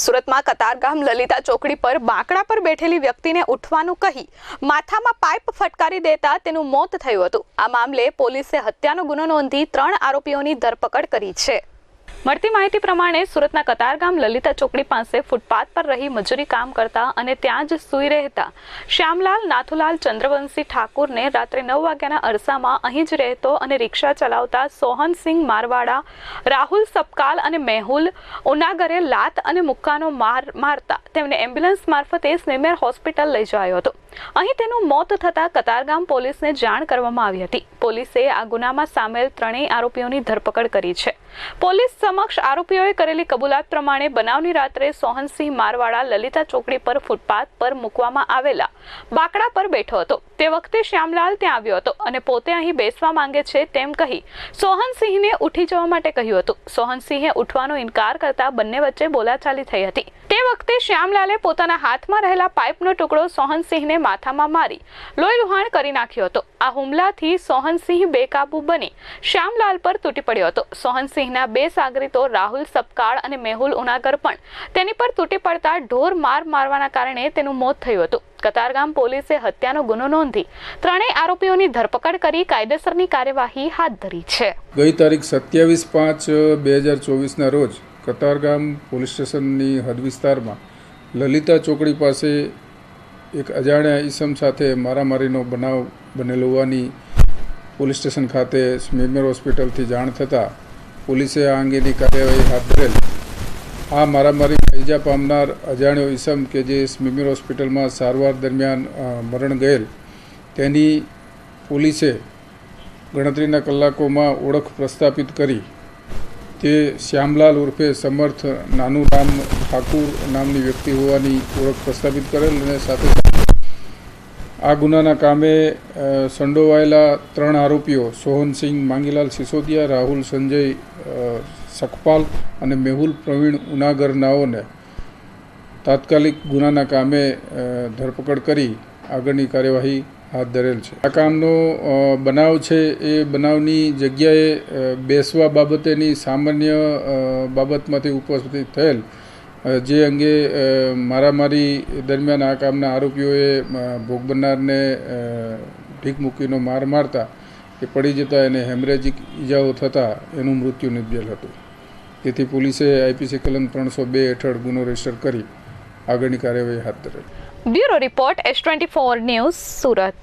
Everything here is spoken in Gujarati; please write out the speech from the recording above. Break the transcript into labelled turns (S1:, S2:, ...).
S1: સુરતમાં કતારગામ લલિતા ચોકડી પર બાકડા પર બેઠેલી વ્યક્તિને ઉઠવાનું કહી માથામાં પાઇપ ફટકારી દેતા તેનું મોત થયું હતું। આ મામલે પોલીસે હત્યાનો ગુનો નોંધી 3 આરોપીઓની ધરપકડ કરી છે। મળતી માહિતી પ્રમાણે સુરતના કતારગામ લલિતા ચોકડી પાસે ફૂટપાથ પર રહી મજૂરી કામ કરતા અને ત્યાં જ સૂઈ રહેતા શ્યામલાલ નાથુલાલ ચંદ્રવંશી ઠાકુરને રાત્રે 9 વાગ્યાના અરસામાં અહીં જ રહેતો અને રિક્ષા ચલાવતા સોહનસિંહ મારવાડા, રાહુલ સપકાલ અને મેહુલ ઉનાગરે લાત અને મુક્કાનો મારતા તેમને એમ્બ્યુલન્સ મારફતે સ્મીમેર હોસ્પિટલ લઈ જવાયો હતો। અહીં તેનું મોત થતાં કતારગામ પોલીસને જાણ કરવામાં આવી હતી। પોલીસે આ ગુનામાં સામેલ 3 આરોપીઓની ધરપકડ કરી છે। પોલીસ સમક્ષ આરોપીઓએ કરેલી કબૂલાત પ્રમાણે બનાવની રાત્રે સોહનસિંહ મારવાડા લલિતા ચોકડી પર ફૂટપાથ પર મૂકવામાં આવેલા બાકડા પર બેઠો હતો। તે વખતે શ્યામલાલ ત્યાં આવ્યો હતો અને પોતે અહીં બેસવા માંગે છે તેમ કહી સોહનસિંહને ઉઠી જવા માટે કહ્યું હતું। સોહનસિંહે ઉઠવાનો ઇનકાર કરતા બંને વચ્ચે બોલાચાલી થઈ હતી। તે વખતે શ્યામલાલે પોતાના હાથમાં રહેલા પાઇપનો ટુકડો સોહનસિંહને માથામાં મારી લોહીલુહાણ કરી નાખ્યો હતો। આ હુમલાથી સોહનસિંહ બેકાબુ બની શ્યામલાલ પર તૂટી પડ્યો હતો। સોહનસિંહના 2 સાગરીતો રાહુલ સપકાળ અને મેહુલ ઉનાગર પણ તેની પર તૂટી પડતા ઢોર મારવાના કારણે તેનું મોત થયું હતું। કતારગામ પોલીસે હત્યાનો ગુનો નોંધી 3 આરોપીઓની ધરપકડ કરી કાયદેસરની કાર્યવાહી હાથ ધરી છે।
S2: ગઈ તારીખ 27/5/2024 ના રોજ કતારગામ પોલીસ સ્ટેશનની હદ વિસ્તારમાં લલિતા ચોકડી પાસે એક અજાણ્યા ઈસમ સાથે મારામારીનો બનાવ બનેલો હોવાની પોલીસ સ્ટેશન ખાતે સ્મીમેર હોસ્પિટલથી જાણ થતાં પોલીસે આ અંગેની કાર્યવાહી હાથ ધરેલ। આ મારામારીમાં ઈજા પામનાર અજાણ્યો ઈસમ કે જે સ્મીમેર હોસ્પિટલમાં સારવાર દરમિયાન મરણ ગયેલ તેની પોલીસે ગણતરીના કલાકોમાં ઓળખ પ્રસ્થાપિત કરી તે શ્યામલાલ ઉર્ફે સમર્થ નાનુરામ ઠાકુર નામની વ્યક્તિ હોવાની ઓળખ પ્રસ્થાપિત કરેલ અને સાથે આ ગુનાના કામે સંડોવાયેલા 3 આરોપીઓ સોહનસિંહ માંગીલાલ સિસોદિયા, રાહુલ સંજય સકપાલ અને મેહુલ પ્રવીણ ઉનાગરનાઓને તાત્કાલિક ગુનાના કામે ધરપકડ કરી આગળની કાર્યવાહી હાથ ધરેલ છે। આ કામનો બનાવ છે એ બનાવની જગ્યાએ બેસવા બાબતેની સામાન્ય બાબતમાંથી ઉપસ્થિત થયેલ જે અંગે મારામારી દરમિયાન આ કામના આરોપીઓએ ભોગ બનનારને ઢીક મૂકીનો મારતા એ પડી જતાં એને હેમરેજિક ઈજાઓ થતાં એનું મૃત્યુ નિપજેલ હતું। તેથી પોલીસે આઈપીસી કલમ 302 હેઠળ ગુનો રજીસ્ટર કરી આગળની કાર્યવાહી હાથ ધરેલ।
S1: Bureau report S24 news Surat.